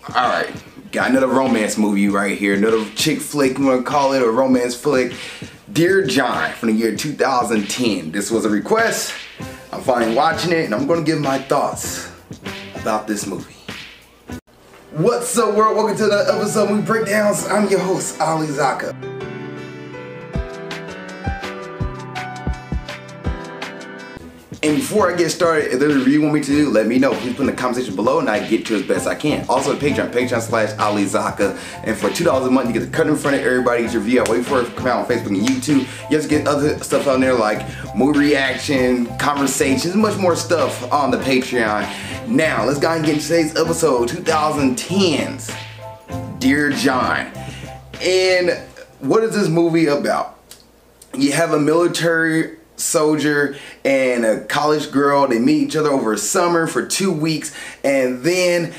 Alright, got another romance movie right here. Another chick flick, you want to call it, a romance flick. Dear John from the year 2010. This was a request. I'm finally watching it and I'm going to give my thoughts about this movie. What's up, world? Welcome to another episode of Movie Breakdowns. I'm your host, Ali Zakka. And before I get started, if there's a review you want me to do, let me know. Please put in the comment section below and I get to as best I can. Also, Patreon.com/Ali Zakka. And for $2 a month, you get the cut in front of everybody. Get your review. I wait for it to come out on Facebook and YouTube. You just get other stuff on there like movie reaction, conversations, much more stuff on the Patreon. Now, let's go ahead and get into today's episode, 2010's Dear John. And what is this movie about? You have a military soldier and a college girl. They meet each other over summer for 2 weeks, and then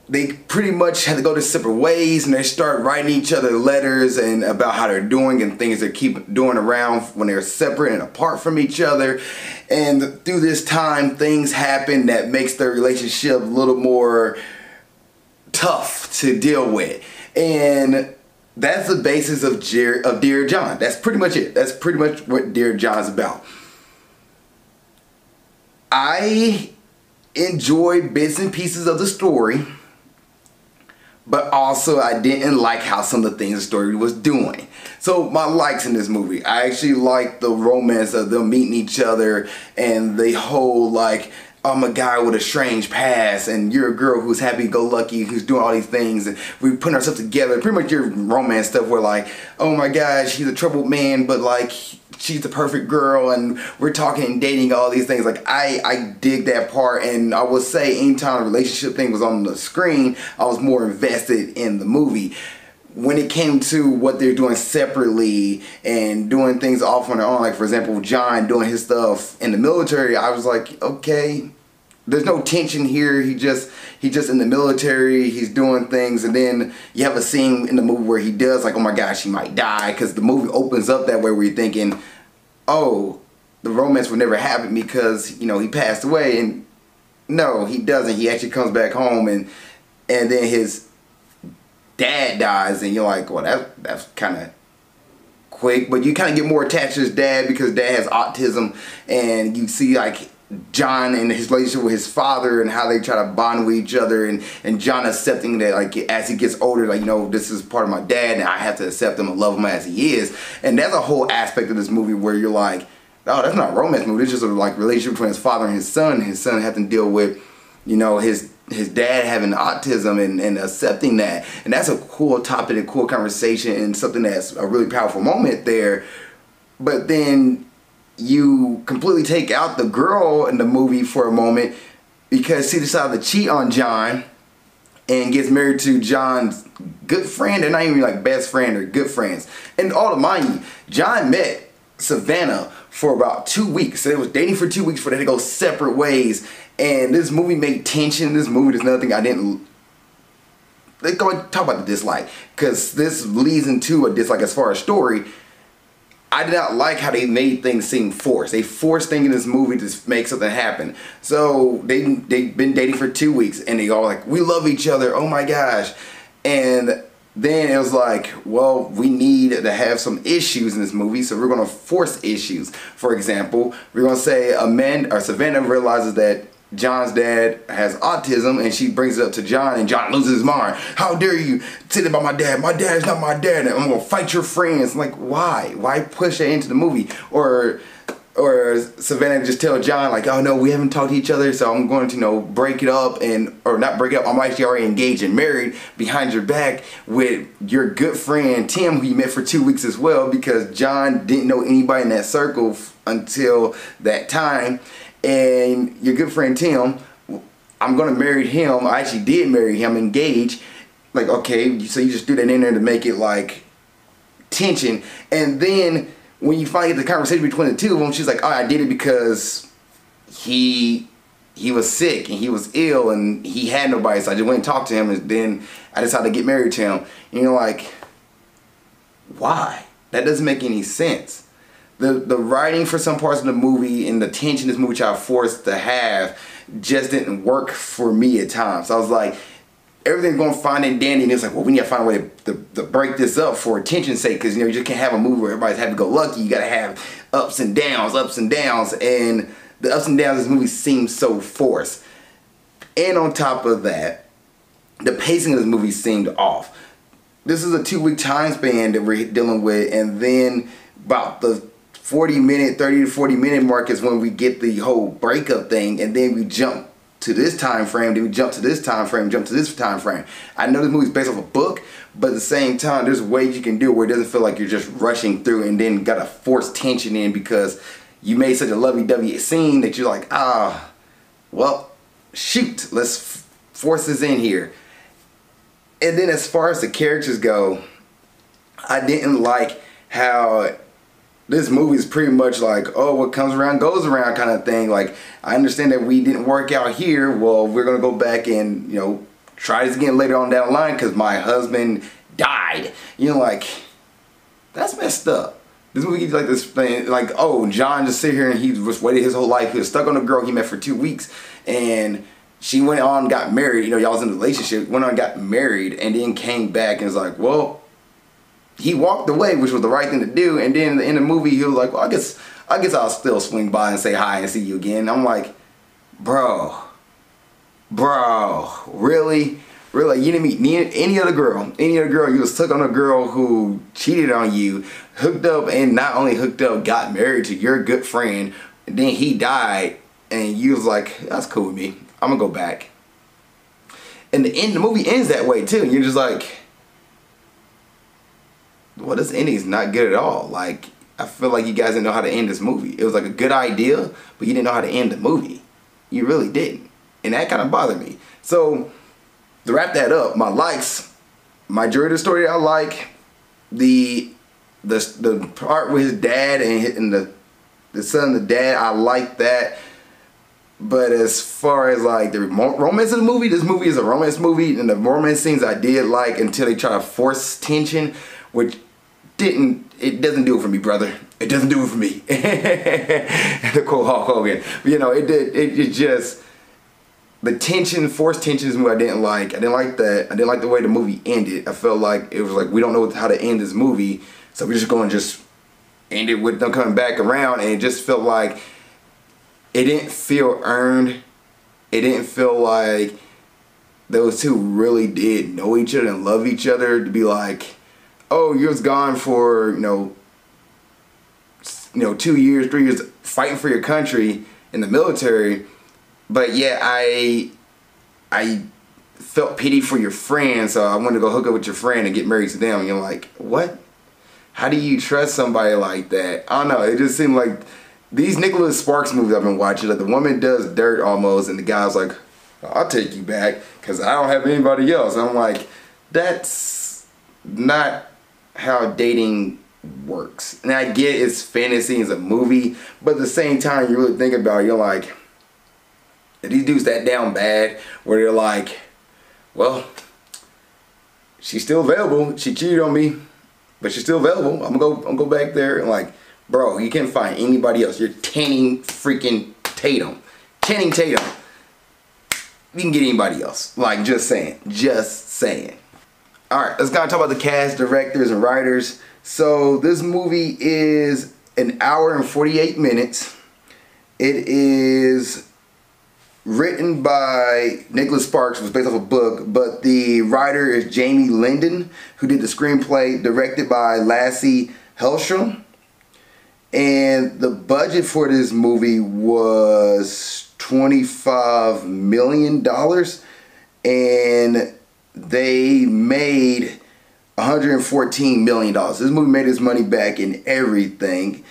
they pretty much have to go to separate ways, and they start writing each other letters and about how they're doing and things they keep doing around when they're separate and apart from each other. And through this time, things happen that makes their relationship a little more tough to deal with. And that's the basis of Dear John. That's pretty much it. That's pretty much what Dear John's about. I enjoyed bits and pieces of the story, but also I didn't like how some of the things the story was doing. So my likes in this movie, I actually like the romance of them meeting each other and the whole like, I'm a guy with a strange past and you're a girl who's happy-go-lucky, who's doing all these things, and we're putting ourselves together. Pretty much your romance stuff where like, oh my gosh, he's a troubled man, but like she's the perfect girl and we're talking and dating, all these things. Like I dig that part, and I would say anytime a relationship thing was on the screen, I was more invested in the movie. When it came to what they're doing separately and doing things off on their own, like for example, John doing his stuff in the military, I was like, okay, there's no tension here. He just in the military, he's doing things, and then you have a scene in the movie where he does like, oh my gosh, he might die, because the movie opens up that way where you're thinking, oh, the romance would never happen because, you know, he passed away. And no, he doesn't. He actually comes back home, and then his dad dies, and you're like, well, that's kind of quick, but you kind of get more attached to his dad because dad has autism, and you see like John and his relationship with his father and how they try to bond with each other, and John accepting that like as he gets older, like, you know, this is part of my dad and I have to accept him and love him as he is. And that's a whole aspect of this movie where you're like, oh, that's not a romance movie, it's just a like relationship between his father and his son. His son having to deal with, you know, his dad having autism and accepting that. And that's a cool topic, a cool conversation, and something that's a really powerful moment there. But then you completely take out the girl in the movie for a moment because she decided to cheat on John and gets married to John's good friend. They're not even like best friend, or good friends. And all to mind you, John met Savannah for about 2 weeks. So they was dating for 2 weeks before they had to go separate ways. And this movie made tension. This movie, there's another thing I didn't. Let's go and talk about the dislike, because this leads into a dislike as far as story. I did not like how they made things seem forced. They forced things in this movie to make something happen. So they've been dating for 2 weeks and they all like, we love each other, oh my gosh. And then it was like, well, we need to have some issues in this movie, so we're gonna force issues. For example, we're gonna say Savannah realizes that John's dad has autism, and she brings it up to John, and John loses his mind. How dare you say that about my dad? My dad is not my dad, and I'm gonna fight your friends. I'm like, why? Why push that into the movie? Or Savannah just tell John like, oh no, we haven't talked to each other, so I'm going to, you know, break it up, or not break it up, I'm actually already engaged and married behind your back with your good friend Tim, who you met for 2 weeks as well, because John didn't know anybody in that circle until that time. And your good friend Tim, I'm gonna marry him. I actually did marry him, engaged. Like, okay, so you just threw that in there to make it like tension. And then when you finally get the conversation between the two of them, she's like, oh, I did it because he was sick and he was ill and he had nobody, so I just went and talked to him, and then I decided to get married to him. And you're like, why? That doesn't make any sense. The writing for some parts of the movie and the tension this movie which I was forced to have just didn't work for me at times. I was like, everything's going fine and dandy, and it's like, well, we need to find a way to break this up for attention's sake, because you just can't have a movie where everybody's happy-go-lucky. You gotta have ups and downs, and the ups and downs of this movie seem so forced. And on top of that, the pacing of this movie seemed off. This is a 2-week time span that we're dealing with, and then about the 30 to 40 minute mark is when we get the whole breakup thing, and then we jump to this time frame, then we jump to this time frame, jump to this time frame. I know this movie's based off a book, but at the same time, there's ways you can do it where it doesn't feel like you're just rushing through and then gotta force tension in because you made such a lovey-dovey scene that you're like, well, shoot, let's force this in here. And then as far as the characters go, I didn't like how this movie is pretty much like, oh, what comes around goes around kind of thing. Like, I understand that we didn't work out here. Well, we're going to go back and, try this again later on down the line because my husband died. Like, that's messed up. This movie gives like this thing, like, oh, John just sit here and he was waited his whole life. He was stuck on a girl he met for 2 weeks. And she went on and got married. Y'all was in a relationship, went on and got married, and then came back and was like, well, he walked away, which was the right thing to do. And then in the movie, he was like, well, I guess I'll still swing by and say hi and see you again. I'm like, bro, really? Really? You didn't meet any other girl. You was stuck on a girl who cheated on you, hooked up, and not only hooked up, got married to your good friend, and then he died, and you was like, that's cool with me. I'm gonna go back. And the movie ends that way too. And you're just like, well, this ending's not good at all. Like, I feel like you guys didn't know how to end this movie. It was like a good idea, but you didn't know how to end the movie. You really didn't. And that kind of bothered me. So, to wrap that up, my likes, majority of the story I like, the part with his dad and the son and the dad, I like that. But as far as like the romance of the movie, this movie is a romance movie, and the romance scenes I did like until they try to force tension, which it doesn't do it for me, brother. It doesn't do it for me. To quote Hulk Hogan. It just, the tension, forced tension is what I didn't like. I didn't like that. I didn't like the way the movie ended. I felt like it was like, we don't know how to end this movie, so we're just going to just end it with them coming back around, and it just felt like it didn't feel earned. It didn't feel like those two really did know each other and love each other, to be like, oh, you was gone for 2 years, 3 years fighting for your country in the military, but yeah, I felt pity for your friend, so I wanted to go hook up with your friend and get married to them. And you're like, what? How do you trust somebody like that? I don't know. It just seemed like these Nicholas Sparks movies I've been watching, like the woman does dirt almost, and the guy's like, I'll take you back because I don't have anybody else. I'm like, that's not how dating works. And I get it's fantasy, it's a movie, but at the same time, you really think about it, you're like, if these dudes that down bad, where they're like, well, she's still available. She cheated on me, but she's still available. I'm gonna go back there and like, bro, you can't find anybody else. You're Channing freaking Tatum. Channing Tatum. You can get anybody else. Like, just saying. Just saying. Alright, let's kind of talk about the cast, directors, and writers. So, this movie is an hour and 48 minutes. It is written by Nicholas Sparks, was based off a book, but the writer is Jamie Linden, who did the screenplay, directed by Lassie Hellstrom. And the budget for this movie was $25 million, and they made $114 million. This movie made its money back in everything.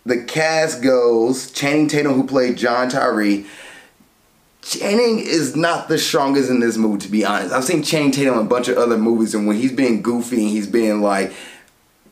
The cast goes Channing Tatum, who played John Tyree. Channing is not the strongest in this movie, to be honest. I've seen Channing Tatum in a bunch of other movies, and when he's being goofy and he's being like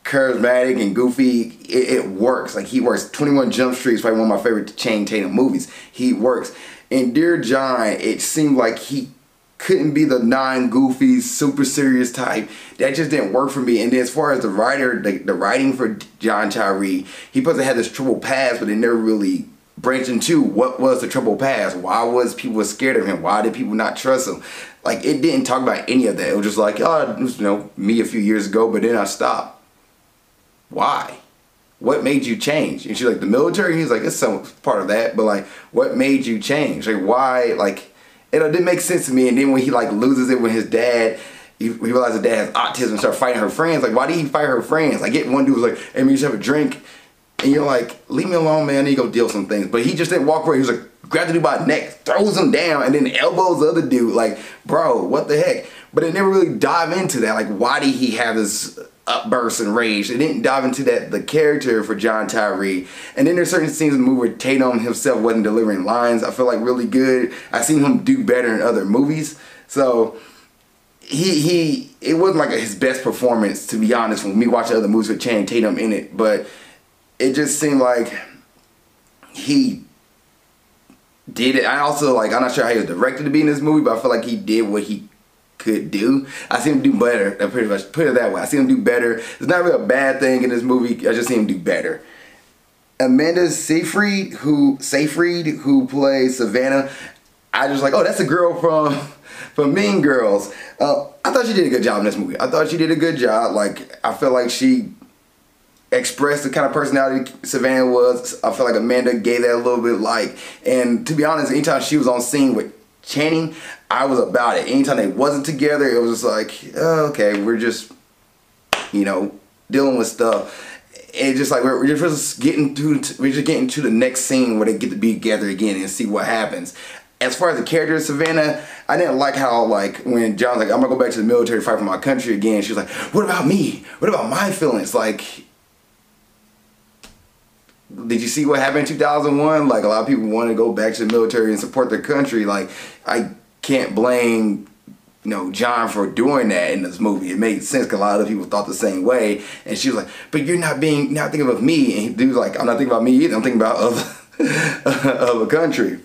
charismatic and goofy, it works. Like, he works. 21 Jump Street is probably one of my favorite Channing Tatum movies. He works. In Dear John, it seemed like he couldn't be the non-goofy, super serious type. That just didn't work for me. And then as far as the writer, the writing for John Tyree, he supposed to have this troubled past, but they never really branched into what was the troubled past. Why was people scared of him? Why did people not trust him? Like, it didn't talk about any of that. It was just like, oh, it was, me a few years ago, but then I stopped. Why? What made you change? And she's like, the military? He's like, it's some part of that, but like, what made you change? Like, why? Like, it didn't make sense to me. And then when he like loses it when his dad, he realized his dad has autism and started fighting her friends. Like, why did he fight her friends? Like, get one dude was like, hey, man, you should have a drink. And you're like, leave me alone, man. I need to go deal with some things. But he just didn't walk away. He was like, grabs the dude by the neck, throws him down, and then elbows the other dude. Like, bro, what the heck? But it never really dive into that. Like, why did he have this upburst and rage? It didn't dive into that, the character for John Tyree. And then there's certain scenes in the movie where Tatum himself wasn't delivering lines. I feel like really good. I've seen him do better in other movies. So it wasn't like his best performance, to be honest, when me watching other movies with Channing Tatum in it. But it just seemed like he did it. I also, like, I'm not sure how he was directed to be in this movie, but I feel like he did what he could do. I see him do better. I pretty much put it that way. I see him do better. It's not really a bad thing in this movie. I just see him do better. Amanda Seyfried, who plays Savannah, I just like, oh, that's a girl from Mean Girls. I thought she did a good job in this movie. I thought she did a good job. Like, I feel like she expressed the kind of personality Savannah was. I feel like Amanda gave that a little bit, like, and to be honest, anytime she was on scene with Channing, I was about it. Anytime they wasn't together, it was just like, oh, okay, we're just, dealing with stuff. And just like we're just getting to the next scene where they get to be together again and see what happens. As far as the character of Savannah, I didn't like how, like, when John's like, I'm gonna go back to the military to fight for my country again, she was like, what about me? What about my feelings? Like, did you see what happened in 2001? Like, a lot of people want to go back to the military and support their country. Like, I can't blame, John for doing that in this movie. It made sense because a lot of people thought the same way. And she was like, but you're not thinking of me. And dude's like, I'm not thinking about me either. I'm thinking about of a country.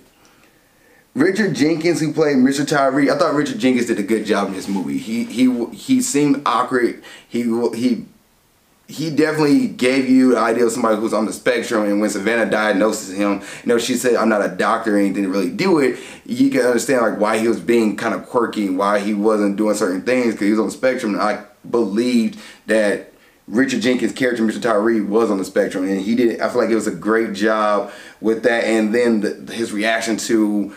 Richard Jenkins, who played Mr. Tyree, I thought Richard Jenkins did a good job in this movie. He seemed awkward. He definitely gave you the idea of somebody who's on the spectrum, and when Savannah diagnosed him, she said, I'm not a doctor or anything to really do it. You can understand like why he was being kind of quirky and why he wasn't doing certain things, because he was on the spectrum. And I believed that Richard Jenkins' character, Mr. Tyree, was on the spectrum, and he did. I feel like it was a great job with that. And then his reaction to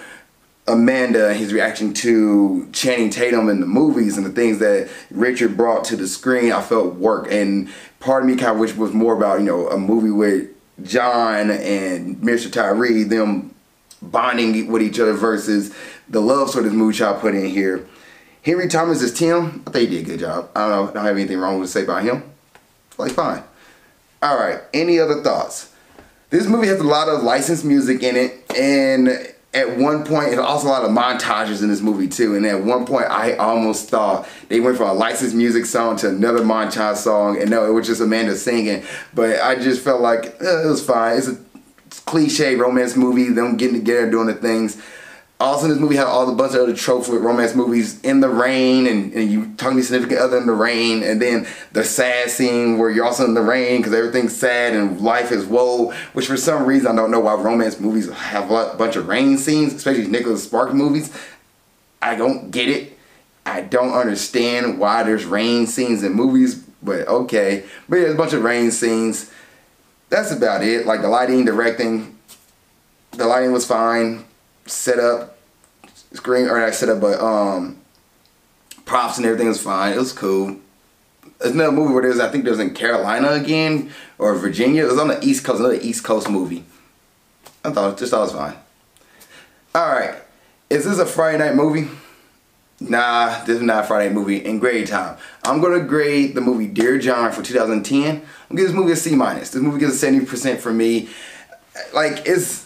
Amanda, his reaction to Channing Tatum in the movies and the things that Richard brought to the screen, I felt worked. And part of me kind of wish was more about, a movie with John and Mr. Tyree, them bonding with each other versus the love story this movie y'all put in here. Henry Thomas is Tim. I think he did a good job. I don't have anything wrong to say about him. Like, fine. All right, any other thoughts? This movie has a lot of licensed music in it, and at one point, there's also a lot of montages in this movie too. And at one point, I almost thought they went from a licensed music song to another montage song. And no, it was just Amanda singing. But I just felt like it was fine. It's a cliche romance movie, them getting together, doing the things. Also, this movie had all the bunch of other tropes with romance movies, in the rain, and you talking to your significant other in the rain, and then the sad scene where you're also in the rain because everything's sad and life is woe, which for some reason I don't know why romance movies have a bunch of rain scenes, especially Nicholas Sparks movies. I don't get it. I don't understand why there's rain scenes in movies, but okay. But yeah, there's a bunch of rain scenes. That's about it. Like the lighting, directing, the lighting was fine. Set up, but props and everything was fine. It was cool. There's another movie where I think there's in Carolina again, or Virginia. It was on the East Coast, another East Coast movie. I thought it was fine. Alright, is this a Friday night movie? Nah, this is not a Friday night movie. In grade time, I'm going to grade the movie Dear John for 2010. I'm going to give this movie a C-. This movie gets a 70% for me. Like, it's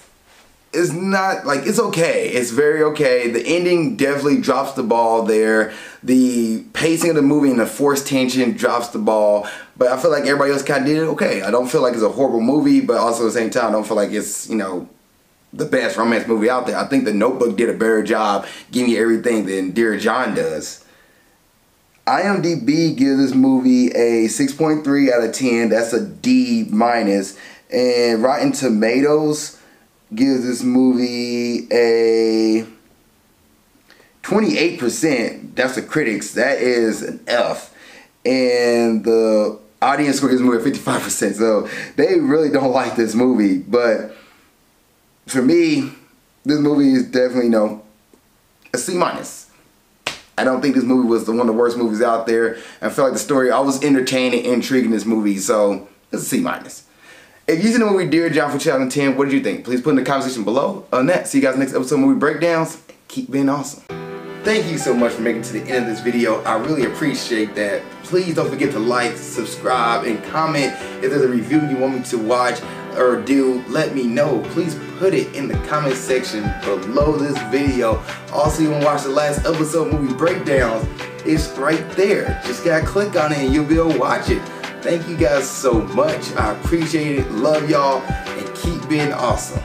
not, like, it's okay. It's very okay. The ending definitely drops the ball there. The pacing of the movie and the forced tension drops the ball. But I feel like everybody else kind of did it okay. I don't feel like it's a horrible movie, but also at the same time, I don't feel like it's, the best romance movie out there. I think The Notebook did a better job giving you everything than Dear John does. IMDb gives this movie a 6.3 out of 10. That's a D-. And Rotten Tomatoes gives this movie a 28%, that's the critics, that is an F. And the audience score gives the movie a 55%. So they really don't like this movie. But for me, this movie is definitely, a C-. I don't think this movie was one of the worst movies out there. I felt like the story, I was entertained and intrigued in this movie, so it's a C-. If you seen the movie Dear John from 2010, what did you think? Please put in the comment section below. On that, see you guys next episode of Movie Breakdowns. Keep being awesome. Thank you so much for making it to the end of this video. I really appreciate that. Please don't forget to like, subscribe, and comment. If there's a review you want me to watch or do, let me know. Please put it in the comment section below this video. Also, you want to watch the last episode of Movie Breakdowns, it's right there. Just gotta click on it and you'll be able to watch it. Thank you guys so much. I appreciate it. Love y'all and keep being awesome.